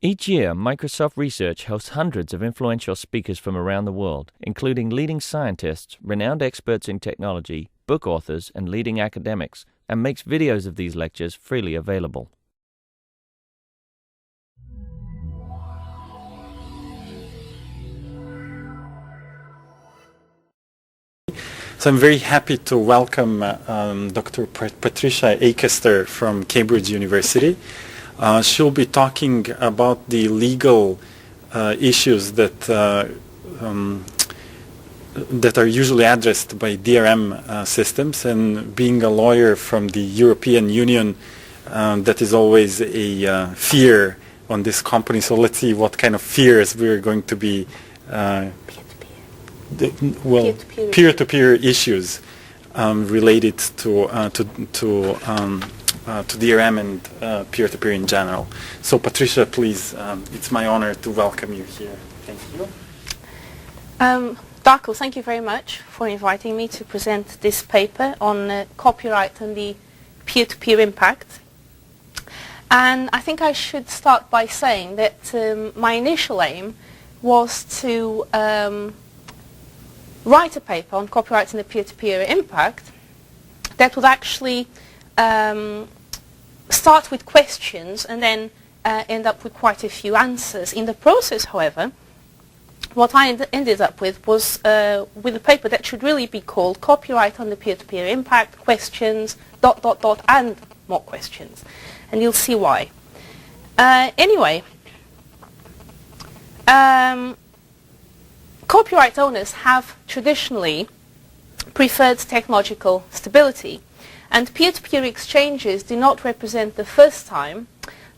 Each year, Microsoft Research hosts hundreds of influential speakers from around the world, including leading scientists, renowned experts in technology, book authors, and leading academics, and makes videos of these lectures freely available. So I'm very happy to welcome Dr. Patricia Akester from Cambridge University. She'll be talking about the legal issues that are usually addressed by DRM systems, and being a lawyer from the European Union, that is always a fear on this company. So let's see what kind of fears we're going to be peer-to-peer issues related to DRM and peer-to-peer in general. So Patricia, please, it's my honor to welcome you here. Thank you. Darko, thank you very much for inviting me to present this paper on copyright and the peer-to-peer impact. And I think I should start by saying that my initial aim was to write a paper on copyright and the peer-to-peer impact that would actually start with questions and then end up with quite a few answers. In the process, however, what I ended up with was with a paper that should really be called Copyright on the Peer-to-Peer Impact, questions, ... and more questions. And you'll see why. Anyway, copyright owners have traditionally preferred technological stability, and peer-to-peer exchanges do not represent the first time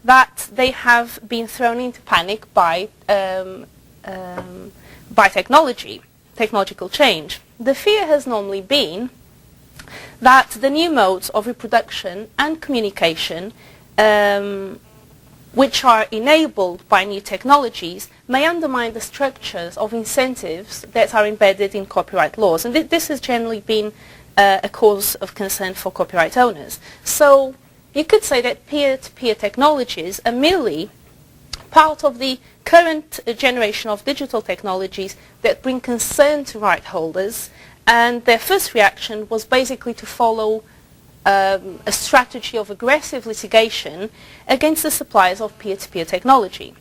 that they have been thrown into panic by technological change. The fear has normally been that the new modes of reproduction and communication, which are enabled by new technologies, may undermine the structures of incentives that are embedded in copyright laws. And this has generally been a cause of concern for copyright owners. So you could say that peer-to-peer technologies are merely part of the current generation of digital technologies that bring concern to right holders, and their first reaction was basically to follow a strategy of aggressive litigation against the suppliers of peer-to-peer technology.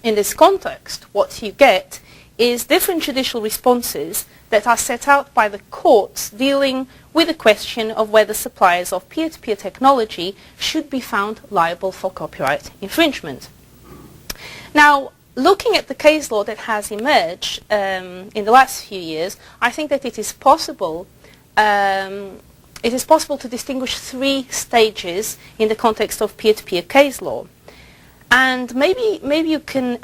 In this context, what you get is different judicial responses that are set out by the courts dealing with the question of whether suppliers of peer-to-peer technology should be found liable for copyright infringement. Now, looking at the case law that has emerged in the last few years, I think that it is possible to distinguish three stages in the context of peer-to-peer case law. And maybe you can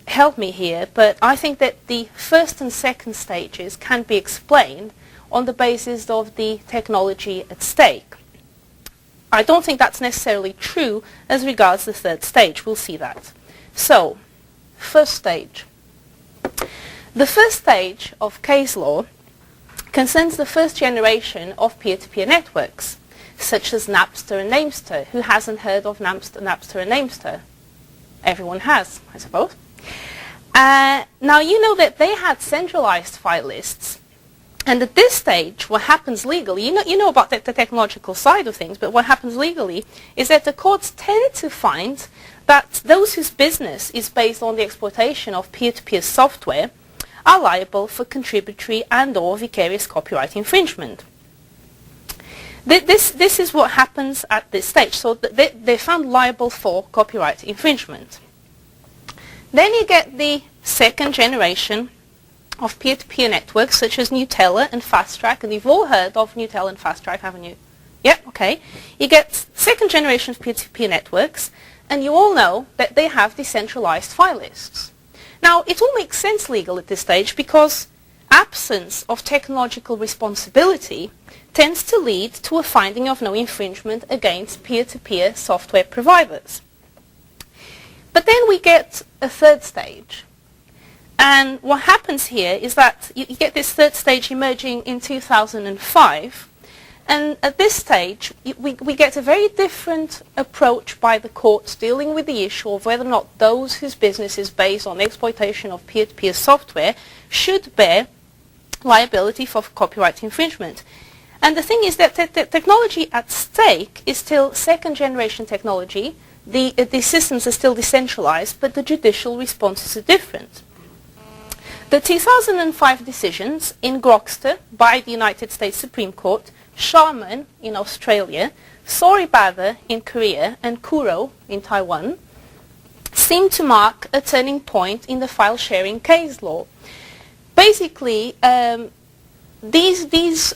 help me here, but I think that the first and second stages can be explained on the basis of the technology at stake. I don't think that's necessarily true as regards the third stage. We'll see that. So, first stage. The first stage of case law concerns the first generation of peer-to-peer networks, such as Napster and Namester. Who hasn't heard of Napster and Namester? Everyone has, I suppose. Now, you know that they had centralized file lists, and at this stage, what happens legally, you know about the technological side of things, but what happens legally is that the courts tend to find that those whose business is based on the exploitation of peer-to-peer software are liable for contributory and/or vicarious copyright infringement. This is what happens at this stage. So they're found liable for copyright infringement. Then you get the second generation of peer-to-peer networks, such as Gnutella and FastTrack, and you've all heard of Gnutella and FastTrack, haven't you? Yeah, okay. You get second generation of peer-to-peer networks, and you all know that they have decentralized file lists. Now, it all makes sense legal at this stage because absence of technological responsibility tends to lead to a finding of no infringement against peer-to-peer software providers. But then we get a third stage. And what happens here is that you get this third stage emerging in 2005, And at this stage, we get a very different approach by the courts dealing with the issue of whether or not those whose business is based on exploitation of peer-to-peer software should bear liability for copyright infringement. And the thing is that the technology at stake is still second-generation technology. The systems are still decentralized, but the judicial responses are different. The 2005 decisions in Grokster by the United States Supreme Court, Sharman in Australia, Soribada in Korea, and Kuro in Taiwan seem to mark a turning point in the file-sharing case law. Basically, these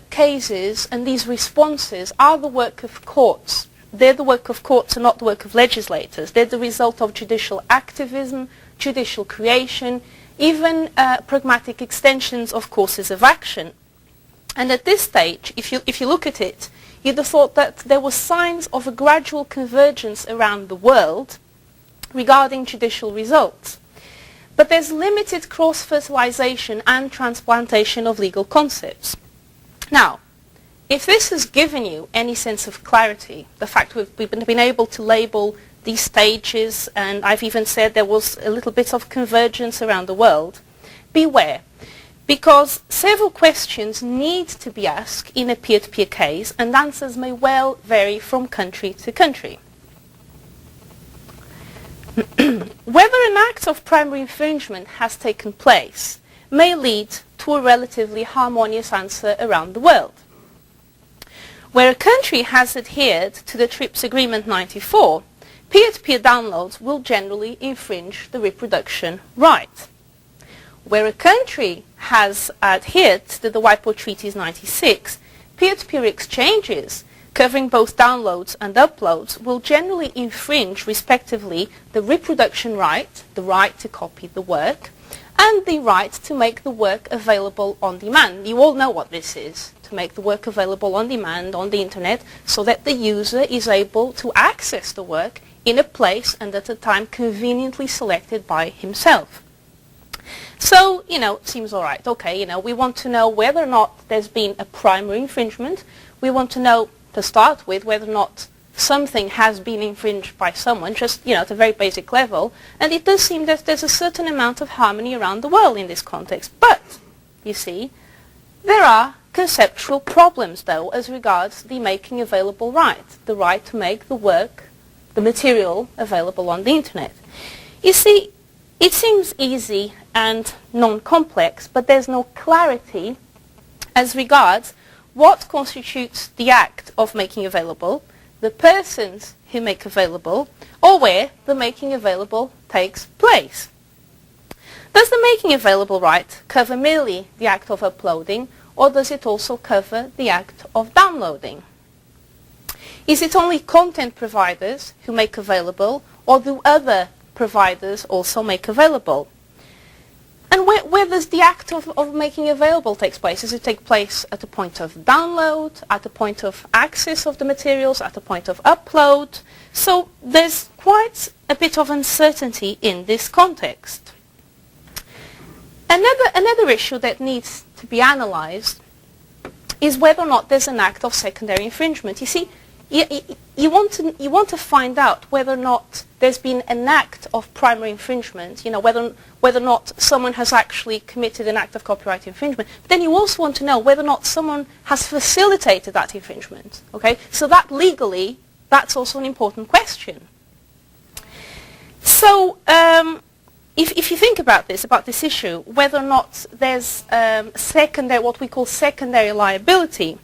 cases and these responses are the work of courts. They're the work of courts and not the work of legislators. They're the result of judicial activism, judicial creation, even pragmatic extensions of courses of action. And at this stage, if you look at it, you'd have thought that there were signs of a gradual convergence around the world regarding judicial results. But there's limited cross-fertilization and transplantation of legal concepts. Now, if this has given you any sense of clarity, the fact we've been able to label these stages, and I've even said there was a little bit of convergence around the world, beware, because several questions need to be asked in a peer-to-peer case, and answers may well vary from country to country. Whether an act of primary infringement has taken place may lead to a relatively harmonious answer around the world. Where a country has adhered to the TRIPS Agreement 94, peer-to-peer downloads will generally infringe the reproduction right. Where a country has adhered to the WIPO Treaties 96, peer-to-peer exchanges covering both downloads and uploads will generally infringe, respectively, the reproduction right, the right to copy the work, and the right to make the work available on demand. You all know what this is, to make the work available on demand on the internet so that the user is able to access the work in a place and at a time conveniently selected by himself. So, it seems all right. Okay, we want to know whether or not there's been a primary infringement. We want to know, to start with, whether or not something has been infringed by someone, just, at a very basic level. And it does seem that there's a certain amount of harmony around the world in this context. But, you see, there are conceptual problems, though, as regards the making available right, the right to make the work, the material, available on the internet. You see, it seems easy and non-complex, but there's no clarity as regards what constitutes the act of making available, the persons who make available, or where the making available takes place. Does the making available right cover merely the act of uploading, or does it also cover the act of downloading? Is it only content providers who make available, or do other providers also make available? And where does the act of making available take place? Does it take place at the point of download, at the point of access of the materials, at the point of upload? So there's quite a bit of uncertainty in this context. Another issue that needs to be analyzed is whether or not there's an act of secondary infringement. You see, you want to find out whether or not there's been an act of primary infringement, whether or not someone has actually committed an act of copyright infringement. But then you also want to know whether or not someone has facilitated that infringement. Okay, so that legally, that's also an important question. So if you think about this issue, whether or not there's what we call secondary liability,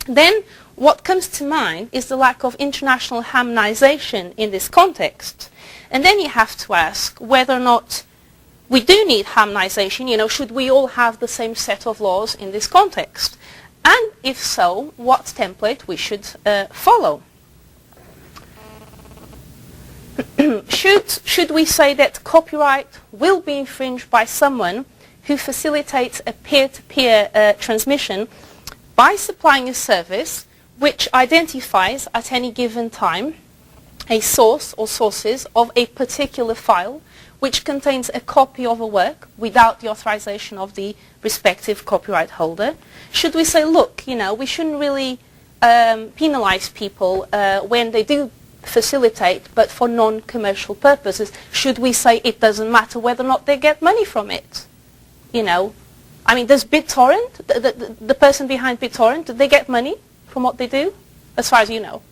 then what comes to mind is the lack of international harmonization in this context. And then you have to ask whether or not we do need harmonization. Should we all have the same set of laws in this context? And if so, what template we should follow? Should we say that copyright will be infringed by someone who facilitates a peer-to-peer transmission by supplying a service which identifies at any given time a source or sources of a particular file which contains a copy of a work without the authorization of the respective copyright holder? Should we say, look, we shouldn't really penalize people when they do facilitate, but for non-commercial purposes? Should we say it doesn't matter whether or not they get money from it? I mean, does BitTorrent, the person behind BitTorrent, do they get money from what they do, as far as you know?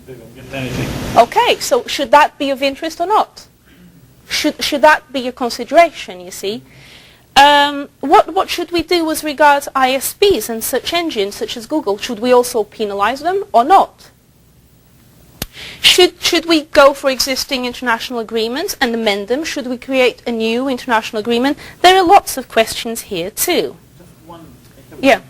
They don't get anything. Okay, so should that be of interest or not? Should that be a consideration, you see? What should we do with regards to ISPs and search engines such as Google? Should we also penalize them or not? Should we go for existing international agreements and amend them? Should we create a new international agreement? There are lots of questions here too. Just one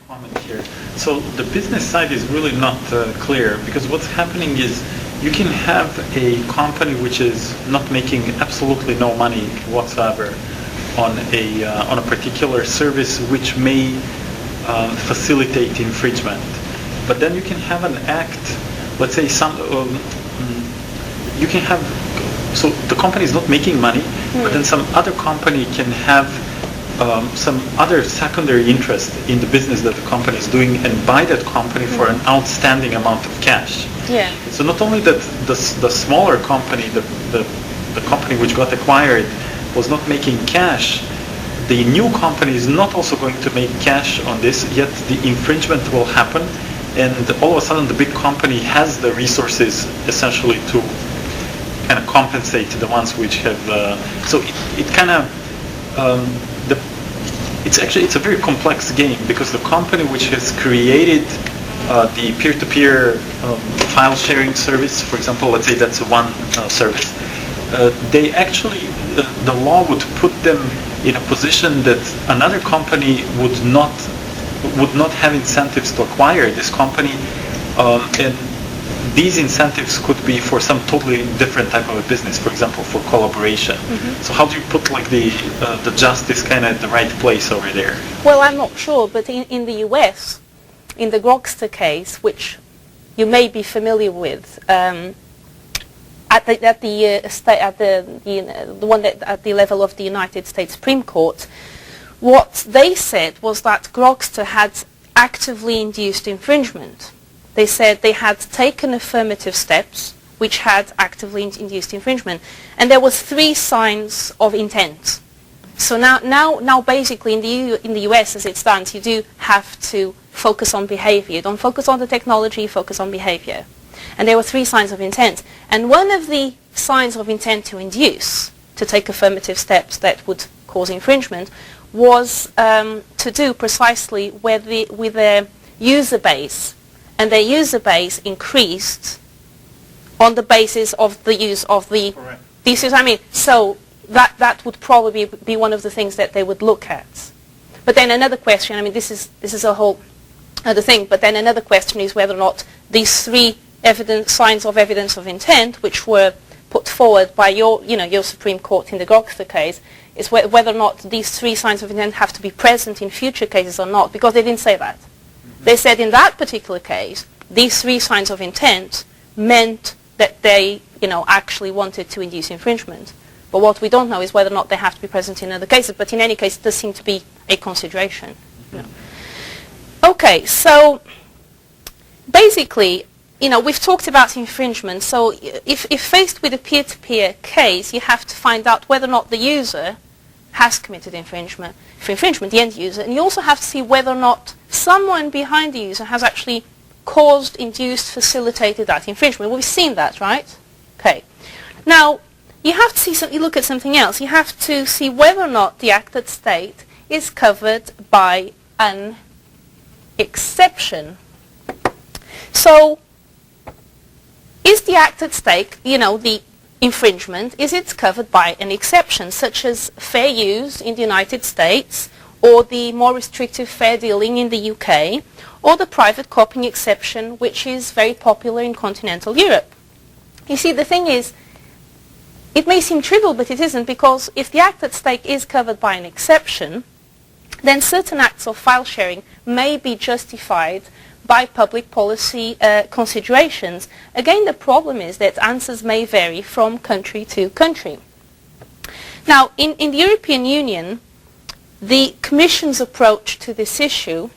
comment here. So the business side is really not clear, because what's happening is you can have a company which is not making absolutely no money whatsoever on a particular service which may facilitate infringement. But then you can have an act, let's say you can have, so the company is not making money, but then some other company can have some other secondary interest in the business that the company is doing and buy that company for an outstanding amount of cash. Yeah. So not only that the smaller company, the company which got acquired, was not making cash, the new company is not also going to make cash on this, yet the infringement will happen, and all of a sudden the big company has the resources essentially to kind of compensate the ones which have, so it kind of, it's a very complex game, because the company which has created the peer-to-peer file sharing service, for example, let's say that's one service, they actually, the law would put them in a position that another company would not have incentives to acquire this company, and these incentives could be for some totally different type of a business, for example, for collaboration. So how do you put like the justice kind of at the right place over there? Well, I'm not sure, but in the US, in the Grokster case, which you may be familiar with, at the one that at the level of the United States Supreme Court, what they said was that Grokster had actively induced infringement. They said they had taken affirmative steps which had actively induced infringement, and there was 3 signs of intent. So now basically in the US as it stands, you do have to focus on behavior. Don't focus on the technology, focus on behavior. And there were 3 signs of intent. And one of the signs of intent to induce, to take affirmative steps that would cause infringement, was to do precisely with their user base. And their user base increased on the basis of the use of the... so that would probably be one of the things that they would look at. But then another question, I mean, this is a whole other thing, but then another question is whether or not these 3 signs of evidence of intent, which were put forward by your Supreme Court in the Grokster case, is whether or not these 3 signs of intent have to be present in future cases or not, because they didn't say that. They said in that particular case, these 3 signs of intent meant that they, actually wanted to induce infringement. But what we don't know is whether or not they have to be present in other cases. But in any case, it does seem to be a consideration. Okay, so basically, we've talked about infringement. So if faced with a peer-to-peer case, you have to find out whether or not the user has committed infringement, the end user, and you also have to see whether or not someone behind the user has actually caused, induced, facilitated that infringement. Well, we've seen that, right? Okay. Now, you have to look at something else. You have to see whether or not the act at state is covered by an exception. So, is the act at stake, the infringement, is it covered by an exception, such as fair use in the United States, or the more restrictive fair dealing in the UK, or the private copying exception, which is very popular in continental Europe? You see, the thing is, it may seem trivial, but it isn't, because if the act at stake is covered by an exception, then certain acts of file sharing may be justified by public policy considerations. Again, the problem is that answers may vary from country to country. Now, in the European Union, the Commission's approach to this issue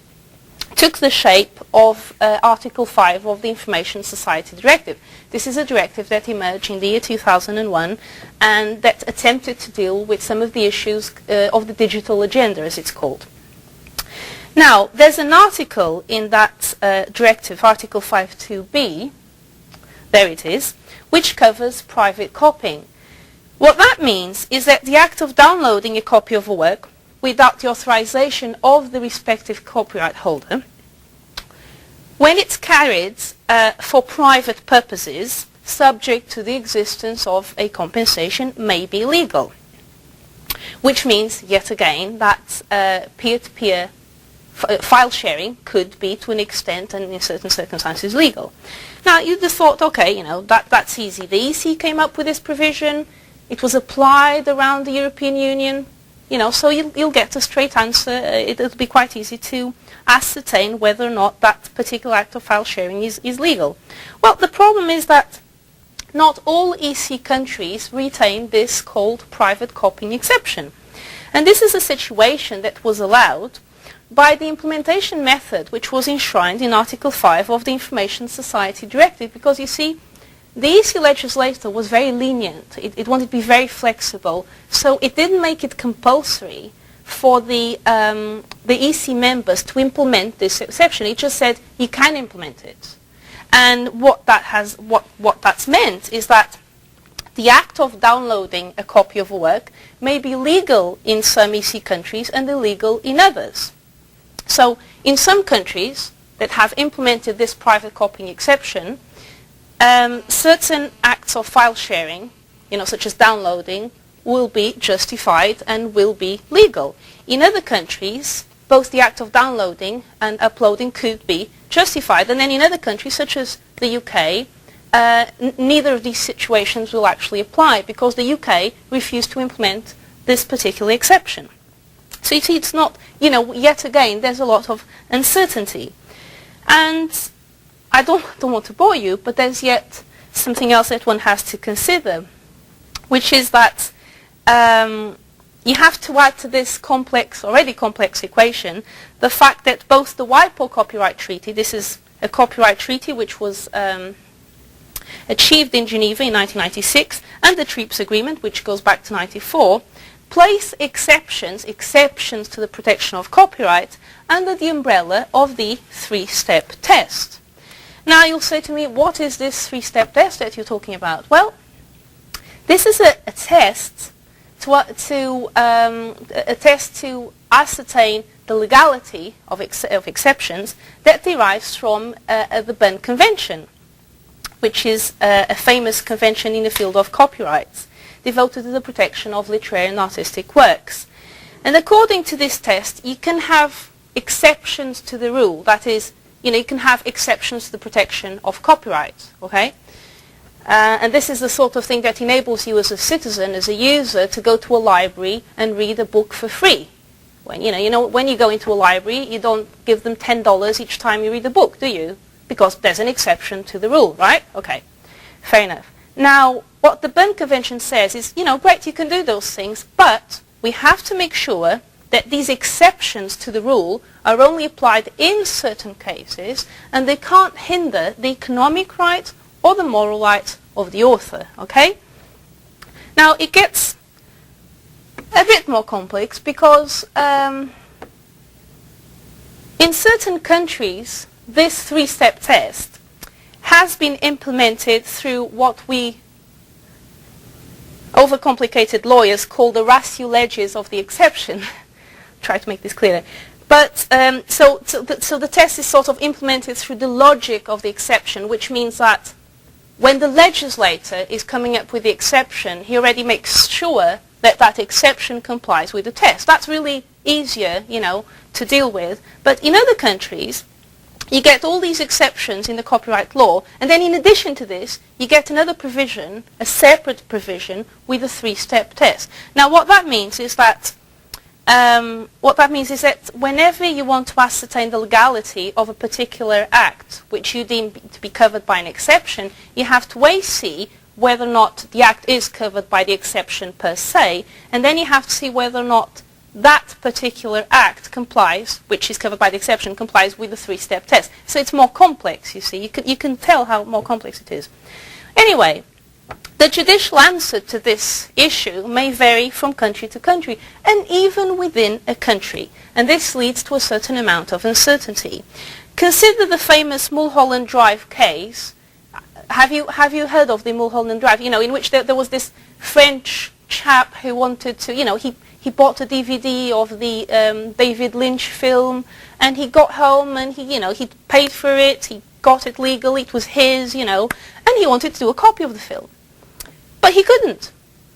took the shape of Article 5 of the Information Society Directive. This is a directive that emerged in the year 2001 and that attempted to deal with some of the issues of the digital agenda, as it's called. Now, there's an article in that directive, Article 5.2b, there it is, which covers private copying. What that means is that the act of downloading a copy of a work without the authorization of the respective copyright holder, when it's carried for private purposes, subject to the existence of a compensation, may be illegal. Which means, yet again, that peer-to-peer file sharing could be, to an extent and in certain circumstances, legal. Now, you'd have thought, okay, that's easy. The EC came up with this provision. It was applied around the European Union. So you'll get a straight answer. It'll be quite easy to ascertain whether or not that particular act of file sharing is legal. Well, the problem is that not all EC countries retain this called private copying exception. And this is a situation that was allowed by the implementation method which was enshrined in Article 5 of the Information Society Directive, because you see, the EC legislator was very lenient. It wanted to be very flexible, so it didn't make it compulsory for the EC members to implement this exception. It just said you can implement it. And what that's meant is that the act of downloading a copy of a work may be legal in some EC countries and illegal in others. So in some countries that have implemented this private copying exception, certain acts of file sharing, such as downloading, will be justified and will be legal. In other countries, both the act of downloading and uploading could be justified. And then in other countries, such as the UK, neither of these situations will actually apply because the UK refused to implement this particular exception. So you see, it's not, yet again, there's a lot of uncertainty. And I don't want to bore you, but there's yet something else that one has to consider, which is that you have to add to this already complex equation, the fact that both the WIPO copyright treaty, this is a copyright treaty which was achieved in Geneva in 1996, and the TRIPS agreement, which goes back to 1994, place exceptions to the protection of copyright under the umbrella of the three-step test. Now you'll say to me, what is this three-step test that you're talking about? Well, this is a test to ascertain the legality of exceptions that derives from the Berne Convention, which is a famous convention in the field of copyrights, devoted to the protection of literary and artistic works. And according to this test, you can have exceptions to the rule. That is, you can have exceptions to the protection of copyright, okay? And this is the sort of thing that enables you as a citizen, as a user, to go to a library and read a book for free. When, when you go into a library, you don't give them $10 each time you read a book, do you? Because there's an exception to the rule, right? Okay, fair enough. Now, what the Berne Convention says is, great, you can do those things, but we have to make sure that these exceptions to the rule are only applied in certain cases, and they can't hinder the economic right or the moral right of the author, okay? Now, it gets a bit more complex because in certain countries, this three-step test has been implemented through what we overcomplicated lawyers call the ratio legis of the exception. Try to make this clearer. But so the test is sort of implemented through the logic of the exception, which means that when the legislator is coming up with the exception, he already makes sure that that exception complies with the test. That's really easier, to deal with. But in other countries, you get all these exceptions in the copyright law, and then in addition to this, you get another provision, a separate provision, with a three-step test. Now, what that means is that whenever you want to ascertain the legality of a particular act, which you deem to be covered by an exception, you have to see whether or not the act is covered by the exception per se, and then you have to see whether or not that particular act complies, which is covered by the exception, complies with the three-step test. So it's more complex, you see. You can tell how more complex it is. Anyway, the judicial answer to this issue may vary from country to country, and even within a country. And this leads to a certain amount of uncertainty. Consider the famous Mulholland Drive case. Have you heard of the Mulholland Drive? You know, in which there was this French chap who wanted to, you know, he bought a DVD of the David Lynch film, and he got home and he paid for it, he got it legally, it was his, you know, and he wanted to do a copy of the film. But he couldn't.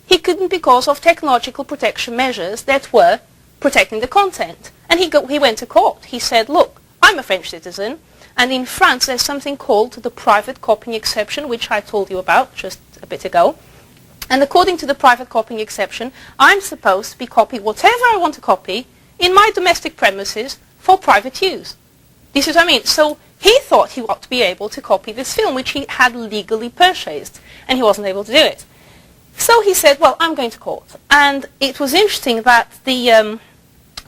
He couldn't because of technological protection measures that were protecting the content. And he went to court. He said, look, I'm a French citizen, and in France there's something called the private copying exception, which I told you about just a bit ago. And according to the private copying exception, I'm supposed to be copying whatever I want to copy in my domestic premises for private use. This is what I mean. So he thought he ought to be able to copy this film, which he had legally purchased, and he wasn't able to do it. So he said, well, I'm going to court. And it was interesting that the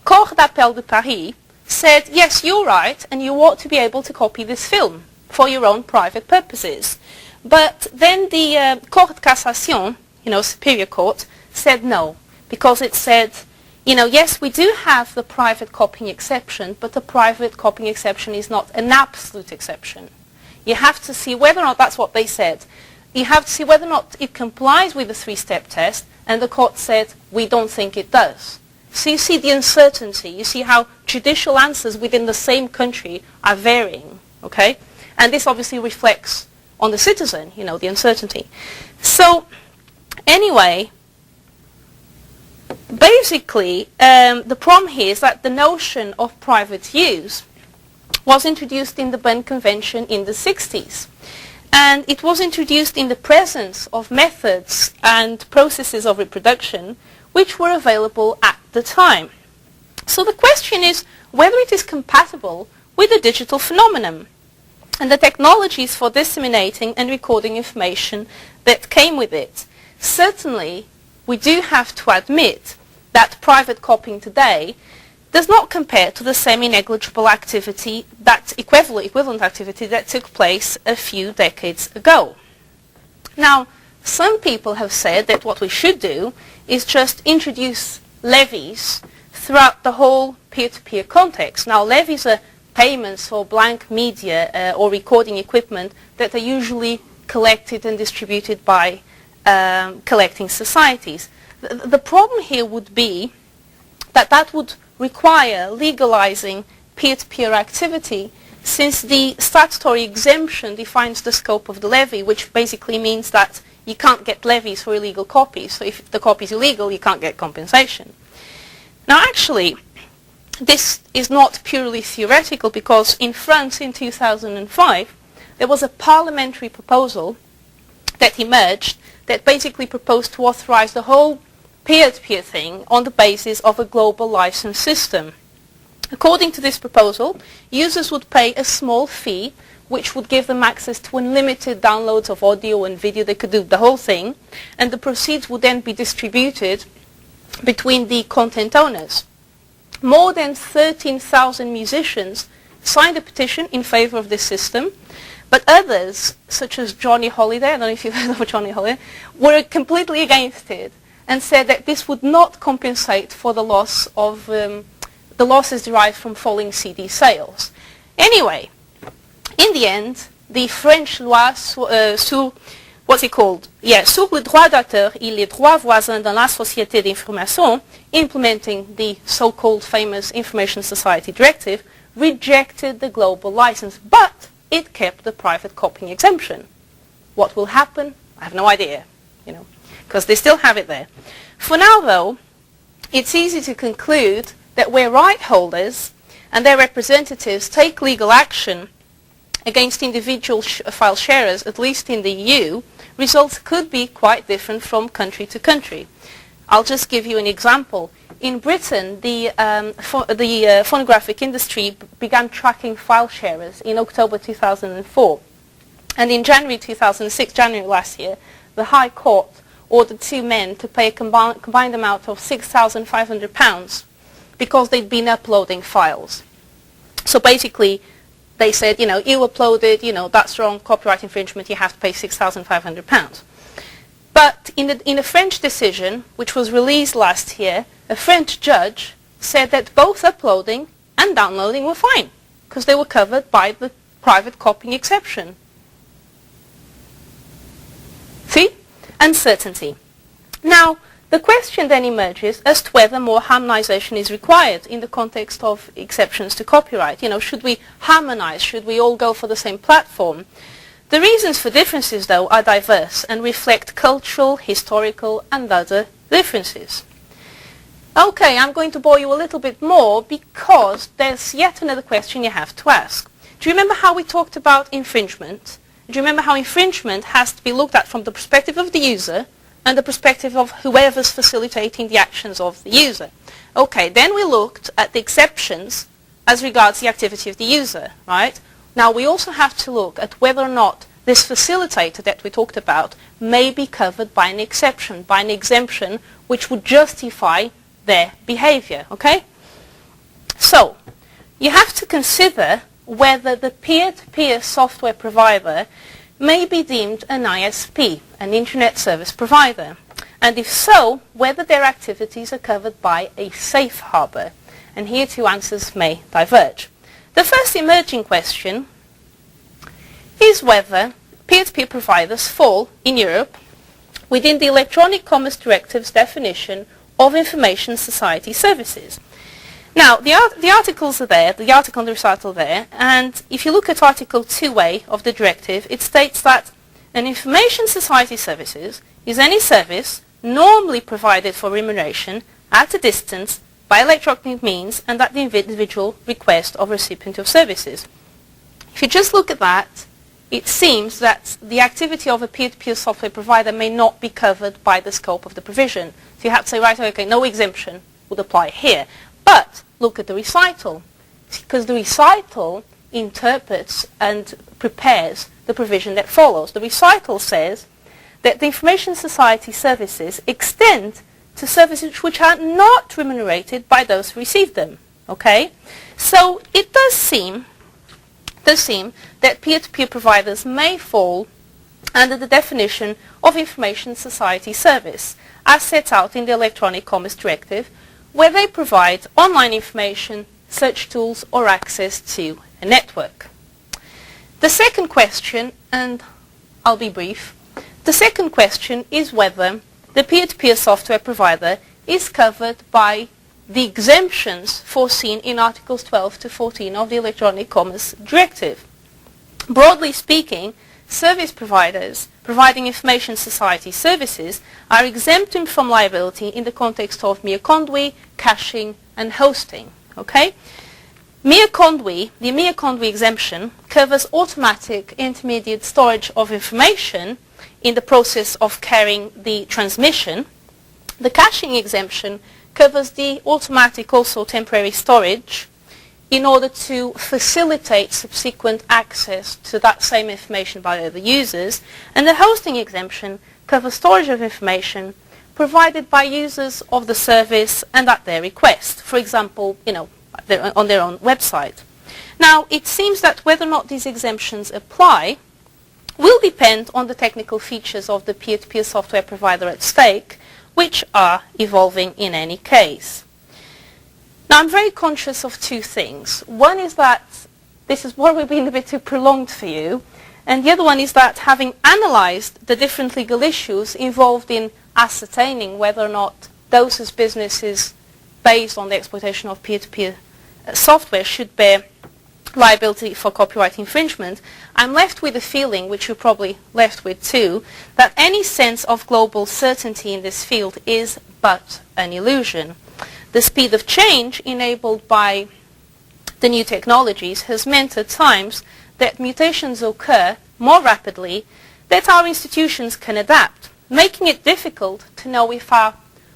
Cour d'Appel de Paris said, yes, you're right, and you ought to be able to copy this film for your own private purposes. But then the Cour de Cassation, Superior Court, said no, because it said, yes, we do have the private copying exception, but the private copying exception is not an absolute exception. You have to see whether or not, that's what they said, you have to see whether or not it complies with the three-step test, and the court said, we don't think it does. So you see the uncertainty, you see how judicial answers within the same country are varying, okay? And this obviously reflects on the citizen, the uncertainty. So, anyway, basically, the problem here is that the notion of private use was introduced in the Berne Convention in the 60s. And it was introduced in the presence of methods and processes of reproduction which were available at the time. So the question is whether it is compatible with the digital phenomenon and the technologies for disseminating and recording information that came with it. Certainly, we do have to admit that private copying today does not compare to the semi-negligible activity, that equivalent activity that took place a few decades ago. Now, some people have said that what we should do is just introduce levies throughout the whole peer-to-peer context. Now, levies are payments for blank media or recording equipment that are usually collected and distributed by collecting societies. The problem here would be that would require legalizing peer-to-peer activity, since the statutory exemption defines the scope of the levy, which basically means that you can't get levies for illegal copies. So if the copy is illegal, you can't get compensation. Now actually, this is not purely theoretical, because in France in 2005, there was a parliamentary proposal that emerged that basically proposed to authorize the whole peer-to-peer thing on the basis of a global license system. According to this proposal, users would pay a small fee which would give them access to unlimited downloads of audio and video. They could do the whole thing, and the proceeds would then be distributed between the content owners. More than 13,000 musicians signed a petition in favor of this system, but others, such as Johnny Holiday, I don't know if you've heard of Johnny Holiday, were completely against it and said that this would not compensate for the loss of the losses derived from falling CD sales. Anyway, in the end, the French loi sur le droit d'auteur et les droits voisins dans la société d'information, implementing the so-called famous Information Society Directive, rejected the global license, but it kept the private copying exemption. What will happen? I have no idea, because they still have it there. For now, though, it's easy to conclude that where right holders and their representatives take legal action against individual file sharers, at least in the EU, results could be quite different from country to country. I'll just give you an example. In Britain, the phonographic industry began tracking file sharers in October 2004. And in January 2006, January last year, the High Court ordered two men to pay a combined amount of £6,500 because they'd been uploading files. So basically, they said, you uploaded, that's wrong, copyright infringement, you have to pay £6,500. But in a French decision, which was released last year, a French judge said that both uploading and downloading were fine, because they were covered by the private copying exception. See? Uncertainty. Now, the question then emerges as to whether more harmonization is required in the context of exceptions to copyright. Should we harmonize? Should we all go for the same platform? The reasons for differences, though, are diverse and reflect cultural, historical, and other differences. Okay, I'm going to bore you a little bit more because there's yet another question you have to ask. Do you remember how we talked about infringement? Do you remember how infringement has to be looked at from the perspective of the user and the perspective of whoever's facilitating the actions of the user? Okay, then we looked at the exceptions as regards the activity of the user, right? Now we also have to look at whether or not this facilitator that we talked about may be covered by an exception, by an exemption, which would justify their behavior, okay? So, you have to consider whether the peer-to-peer software provider may be deemed an ISP, an Internet Service Provider, and if so, whether their activities are covered by a safe harbor. And here two answers may diverge. The first emerging question is whether peer-to-peer providers fall, in Europe, within the Electronic Commerce Directive's definition of information society services. Now, the articles are there, the article and the recital there, and if you look at Article 2A of the directive, it states that an information society services is any service normally provided for remuneration at a distance by electronic means and at the individual request of recipient of services. If you just look at that, it seems that the activity of a peer-to-peer software provider may not be covered by the scope of the provision. So you have to say, right, okay, no exemption would apply here. But look at the recital, because the recital interprets and prepares the provision that follows. The recital says that the information society services extend to services which are not remunerated by those who receive them. Okay? So it does seem that peer-to-peer providers may fall under the definition of information society service, as set out in the Electronic Commerce Directive, where they provide online information, search tools, or access to a network. The second question, and I'll be brief, the second question is whether the peer-to-peer software provider is covered by the exemptions foreseen in Articles 12 to 14 of the Electronic Commerce Directive. Broadly speaking, service providers providing information society services are exempted from liability in the context of mere conduit, caching, and hosting. Okay? Mere conduit, the mere conduit exemption covers automatic intermediate storage of information in the process of carrying the transmission. The caching exemption covers the automatic, also temporary storage in order to facilitate subsequent access to that same information by other users. And the hosting exemption covers storage of information provided by users of the service and at their request, for example, on their own website. Now, it seems that whether or not these exemptions apply will depend on the technical features of the peer-to-peer software provider at stake, which are evolving in any case. Now, I'm very conscious of two things. One is that this is probably been a bit too prolonged for you, and the other one is that having analysed the different legal issues involved in ascertaining whether or not those whose businesses based on the exploitation of peer-to-peer software should bear liability for copyright infringement, I'm left with a feeling, which you're probably left with too, that any sense of global certainty in this field is but an illusion. The speed of change enabled by the new technologies has meant at times that mutations occur more rapidly that our institutions can adapt, making it difficult to know if our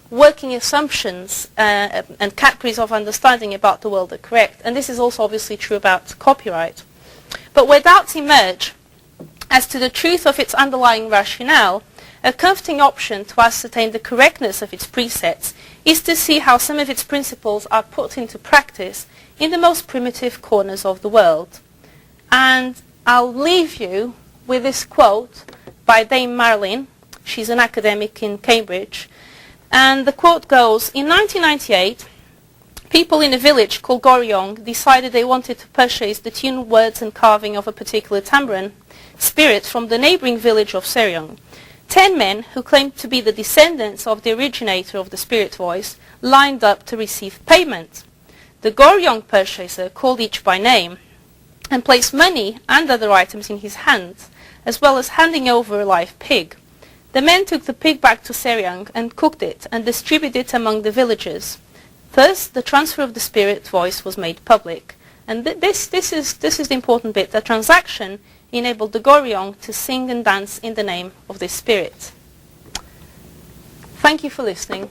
working assumptions and categories of understanding about the world are correct. And this is also obviously true about copyright. But where doubts emerge as to the truth of its underlying rationale, a comforting option to ascertain the correctness of its precepts is to see how some of its principles are put into practice in the most primitive corners of the world. And I'll leave you with this quote by Dame Marilyn. She's an academic in Cambridge. And the quote goes, in 1998, people in a village called Goryong decided they wanted to purchase the tuned words and carving of a particular tambourine spirit from the neighboring village of Seryong. 10 men, who claimed to be the descendants of the originator of the spirit voice, lined up to receive payment. The Goryong purchaser called each by name and placed money and other items in his hands, as well as handing over a live pig. The men took the pig back to Seryong and cooked it and distributed it among the villagers. Thus, the transfer of the spirit voice was made public. And this is the important bit. The transaction enabled the Goryong to sing and dance in the name of this spirit. Thank you for listening.